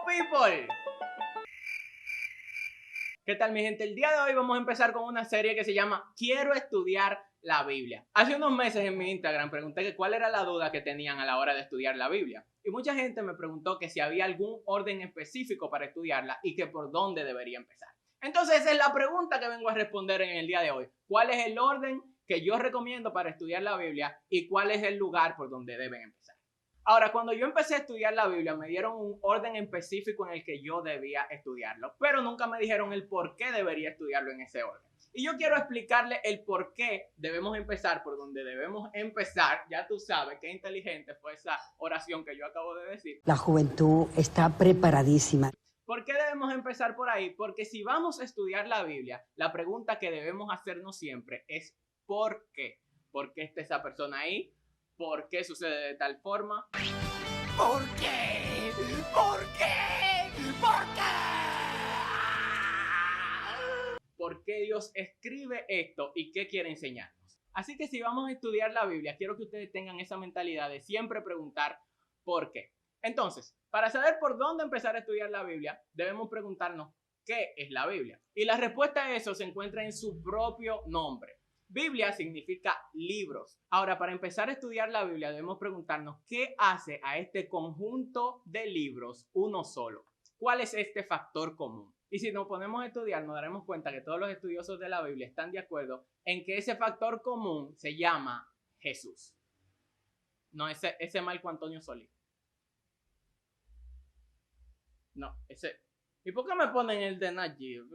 people! ¿Qué tal, mi gente? El día de hoy vamos a empezar con una serie que se llama Quiero estudiar la Biblia. Hace unos meses en mi Instagram pregunté que cuál era la duda que tenían a la hora de estudiar la Biblia. Y mucha gente me preguntó que si había algún orden específico para estudiarla y que por dónde debería empezar. Entonces esa es la pregunta que vengo a responder en el día de hoy. ¿Cuál es el orden que yo recomiendo para estudiar la Biblia y cuál es el lugar por donde deben empezar? Ahora, cuando yo empecé a estudiar la Biblia, me dieron un orden específico en el que yo debía estudiarlo, pero nunca me dijeron el por qué debería estudiarlo en ese orden. Y yo quiero explicarle el por qué debemos empezar por donde debemos empezar. Ya tú sabes qué inteligente fue esa oración que yo acabo de decir. La juventud está preparadísima. ¿Por qué debemos empezar por ahí? Porque si vamos a estudiar la Biblia, la pregunta que debemos hacernos siempre es ¿por qué? ¿Por qué está esa persona ahí? ¿Por qué sucede de tal forma? ¿Por qué? ¿Por qué? ¿Por qué? ¿Por qué Dios escribe esto y qué quiere enseñarnos? Así que si vamos a estudiar la Biblia, quiero que ustedes tengan esa mentalidad de siempre preguntar ¿por qué? Entonces, para saber por dónde empezar a estudiar la Biblia, debemos preguntarnos ¿qué es la Biblia? Y la respuesta a eso se encuentra en su propio nombre. Biblia significa libros. Ahora, para empezar a estudiar la Biblia, debemos preguntarnos qué hace a este conjunto de libros uno solo. ¿Cuál es este factor común? Y si nos ponemos a estudiar, nos daremos cuenta que todos los estudiosos de la Biblia están de acuerdo en que ese factor común se llama Jesús. No, ese Marco Antonio Solís. No, ese. ¿Y por qué me ponen el de Najib?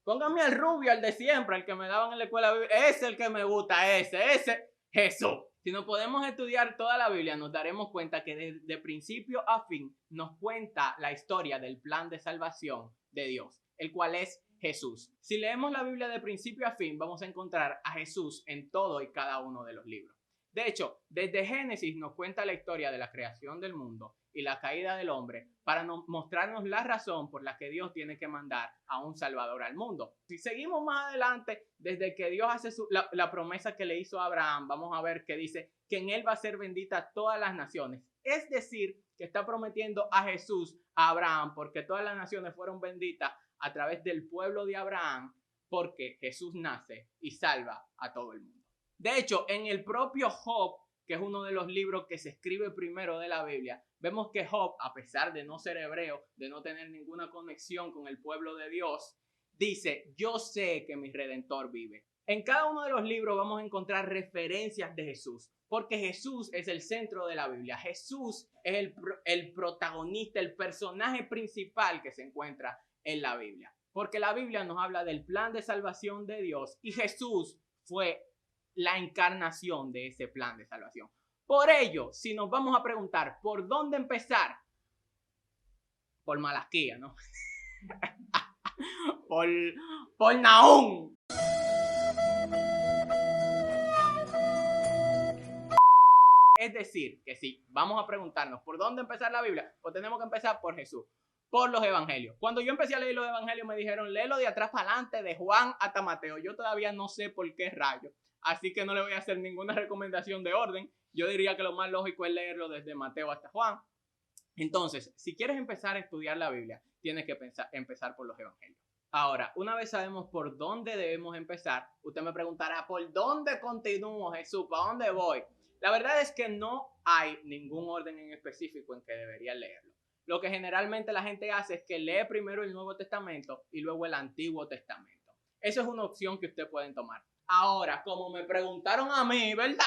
Pónganme al rubio, al de siempre, al que me daban en la escuela bíblica. Ese es el que me gusta, ese, Jesús. Si no podemos estudiar toda la Biblia, nos daremos cuenta que de principio a fin nos cuenta la historia del plan de salvación de Dios, el cual es Jesús. Si leemos la Biblia de principio a fin, vamos a encontrar a Jesús en todo y cada uno de los libros. De hecho, desde Génesis nos cuenta la historia de la creación del mundo y la caída del hombre para mostrarnos la razón por la que Dios tiene que mandar a un Salvador al mundo. Si seguimos más adelante, desde que Dios hace la promesa que le hizo a Abraham, vamos a ver que dice que en él va a ser bendita todas las naciones. Es decir, que está prometiendo a Jesús a Abraham porque todas las naciones fueron benditas a través del pueblo de Abraham porque Jesús nace y salva a todo el mundo. De hecho, en el propio Job, que es uno de los libros que se escribe primero de la Biblia, vemos que Job, a pesar de no ser hebreo, de no tener ninguna conexión con el pueblo de Dios, dice, yo sé que mi Redentor vive. En cada uno de los libros vamos a encontrar referencias de Jesús, porque Jesús es el centro de la Biblia. Jesús es el protagonista, el personaje principal que se encuentra en la Biblia. Porque la Biblia nos habla del plan de salvación de Dios y Jesús fue la encarnación de ese plan de salvación. Por ello, si nos vamos a preguntar por dónde empezar, por Malaquía, ¿no? por Nahum. Es decir, que si vamos a preguntarnos por dónde empezar la Biblia, pues tenemos que empezar por Jesús, por los evangelios. Cuando yo empecé a leer los evangelios me dijeron, léelo de atrás para adelante, de Juan hasta Mateo. Yo todavía no sé por qué rayos. Así que no le voy a hacer ninguna recomendación de orden. Yo diría que lo más lógico es leerlo desde Mateo hasta Juan. Entonces, si quieres empezar a estudiar la Biblia, tienes que empezar por los evangelios. Ahora, una vez sabemos por dónde debemos empezar, usted me preguntará, ¿por dónde continúo, Jesús? ¿Para dónde voy? La verdad es que no hay ningún orden en específico en que debería leerlo. Lo que generalmente la gente hace es que lee primero el Nuevo Testamento y luego el Antiguo Testamento. Eso es una opción que usted pueden tomar. Ahora, como me preguntaron a mí, ¿verdad?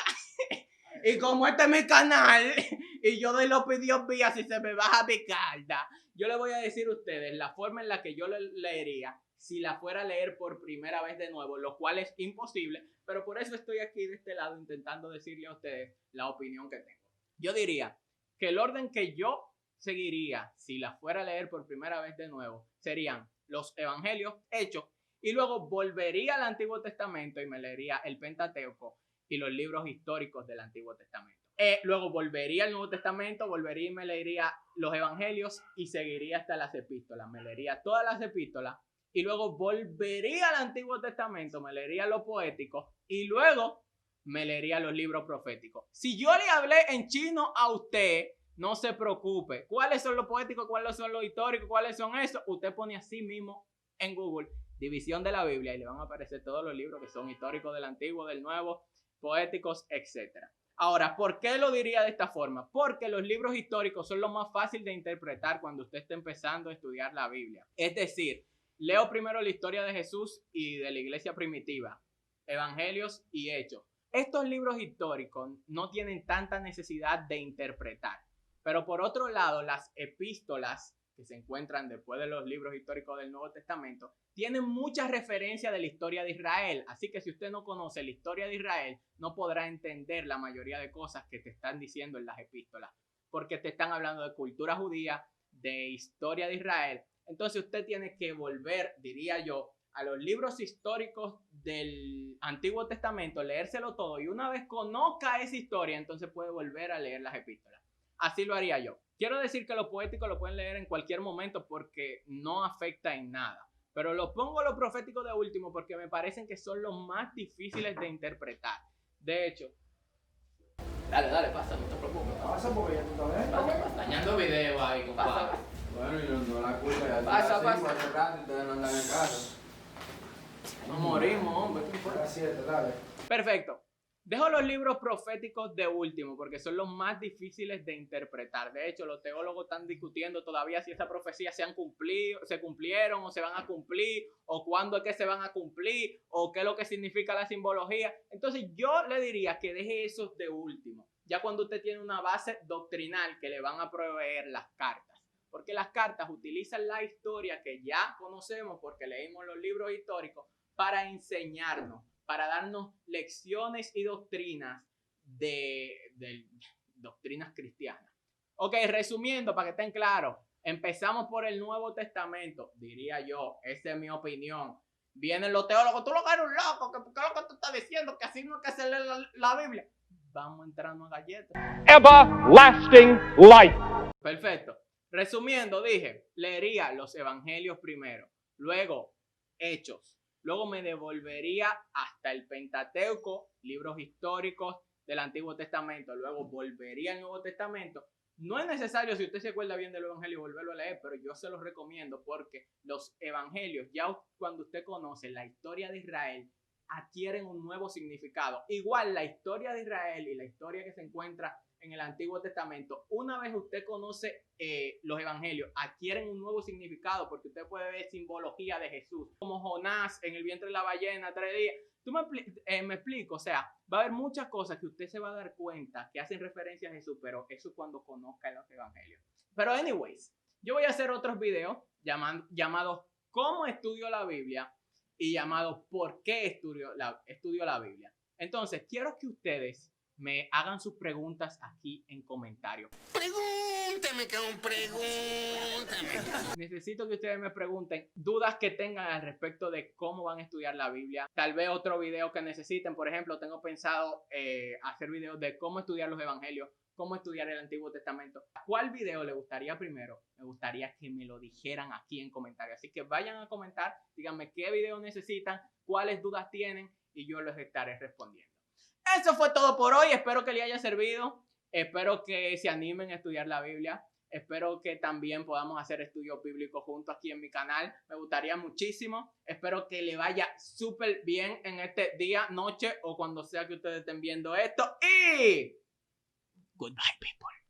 Y como este es mi canal y yo doy los pedidos vías si se me baja mi carta, yo le voy a decir a ustedes la forma en la que yo lo leería si la fuera a leer por primera vez de nuevo, lo cual es imposible, pero por eso estoy aquí de este lado intentando decirle a ustedes la opinión que tengo. Yo diría que el orden que yo seguiría si la fuera a leer por primera vez de nuevo serían los evangelios, Hechos, y luego volvería al Antiguo Testamento y me leería el Pentateuco y los libros históricos del Antiguo Testamento. Luego volvería al Nuevo Testamento, volvería y me leería los evangelios y seguiría hasta las epístolas. Me leería todas las epístolas y luego volvería al Antiguo Testamento, me leería los poéticos y luego me leería los libros proféticos. Si yo le hablé en chino a usted, No se preocupe. ¿Cuáles son los poéticos? ¿Cuáles son los históricos? ¿Cuáles son esos? Usted pone así mismo en Google, división de la Biblia, y le van a aparecer todos los libros que son históricos del Antiguo, del Nuevo, poéticos, etc. Ahora, ¿por qué lo diría de esta forma? Porque los libros históricos son lo más fácil de interpretar cuando usted está empezando a estudiar la Biblia. Es decir, leo primero la historia de Jesús y de la iglesia primitiva, evangelios y hechos. Estos libros históricos no tienen tanta necesidad de interpretar. Pero por otro lado, las epístolas que se encuentran después de los libros históricos del Nuevo Testamento tienen muchas referencias de la historia de Israel. Así que si usted no conoce la historia de Israel, no podrá entender la mayoría de cosas que te están diciendo en las epístolas. Porque te están hablando de cultura judía, de historia de Israel. Entonces usted tiene que volver, diría yo, a los libros históricos del Antiguo Testamento, leérselo todo, y una vez conozca esa historia, entonces puede volver a leer las epístolas. Así lo haría yo. Quiero decir que los poéticos lo pueden leer en cualquier momento porque no afecta en nada. Pero los pongo los proféticos de último porque me parecen que son los más difíciles de interpretar. De hecho, dale, pasa, no te preocupes. Pasa porque ya tú estás viendo. Pasa, dañando video ahí, compadre. Bueno, y no la culpa ya. Pasa. Ustedes no andan en casa. Nos morimos, hombre. A las 7, dale. Perfecto. Dejo los libros proféticos de último porque son los más difíciles de interpretar. De hecho, los teólogos están discutiendo todavía si esas profecías se cumplieron o se van a cumplir, o cuándo es que se van a cumplir, o qué es lo que significa la simbología. Entonces yo le diría que deje esos de último, ya cuando usted tiene una base doctrinal que le van a proveer las cartas. Porque las cartas utilizan la historia que ya conocemos porque leímos los libros históricos para enseñarnos, para darnos lecciones y doctrinas de doctrinas cristianas. Ok, resumiendo para que estén claros, empezamos por el Nuevo Testamento, diría yo, esa es mi opinión. Vienen los teólogos, tú lo que eres un loco, ¿qué es lo que tú estás diciendo? Que así no es que se lee la Biblia. Vamos entrando a galletas. Everlasting life. Perfecto. Resumiendo, dije, leería los evangelios primero, luego Hechos. Luego me devolvería hasta el Pentateuco, libros históricos del Antiguo Testamento. Luego volvería al Nuevo Testamento. No es necesario, si usted se acuerda bien del Evangelio, volverlo a leer, pero yo se los recomiendo porque los Evangelios, ya cuando usted conoce la historia de Israel, adquieren un nuevo significado. Igual la historia de Israel y la historia que se encuentra en el Antiguo Testamento, una vez usted conoce los evangelios, adquieren un nuevo significado porque usted puede ver simbología de Jesús, como Jonás en el vientre de la ballena, 3 días. Me explico, o sea, va a haber muchas cosas que usted se va a dar cuenta que hacen referencia a Jesús, pero eso cuando conozca los evangelios. Pero anyways, yo voy a hacer otros videos llamados ¿Cómo estudio la Biblia? Y llamados ¿Por qué estudio la Biblia? Entonces, quiero que ustedes me hagan sus preguntas aquí en comentarios. Pregúntame, cabrón, pregúntame. Necesito que ustedes me pregunten dudas que tengan al respecto de cómo van a estudiar la Biblia. Tal vez otro video que necesiten. Por ejemplo, tengo pensado hacer videos de cómo estudiar los evangelios, cómo estudiar el Antiguo Testamento. ¿Cuál video le gustaría primero? Me gustaría que me lo dijeran aquí en comentarios. Así que vayan a comentar, díganme qué video necesitan, cuáles dudas tienen y yo les estaré respondiendo. Eso fue todo por hoy. Espero que les haya servido. Espero que se animen a estudiar la Biblia. Espero que también podamos hacer estudios bíblicos juntos aquí en mi canal. Me gustaría muchísimo. Espero que le vaya súper bien en este día, noche o cuando sea que ustedes estén viendo esto. Y goodbye, people.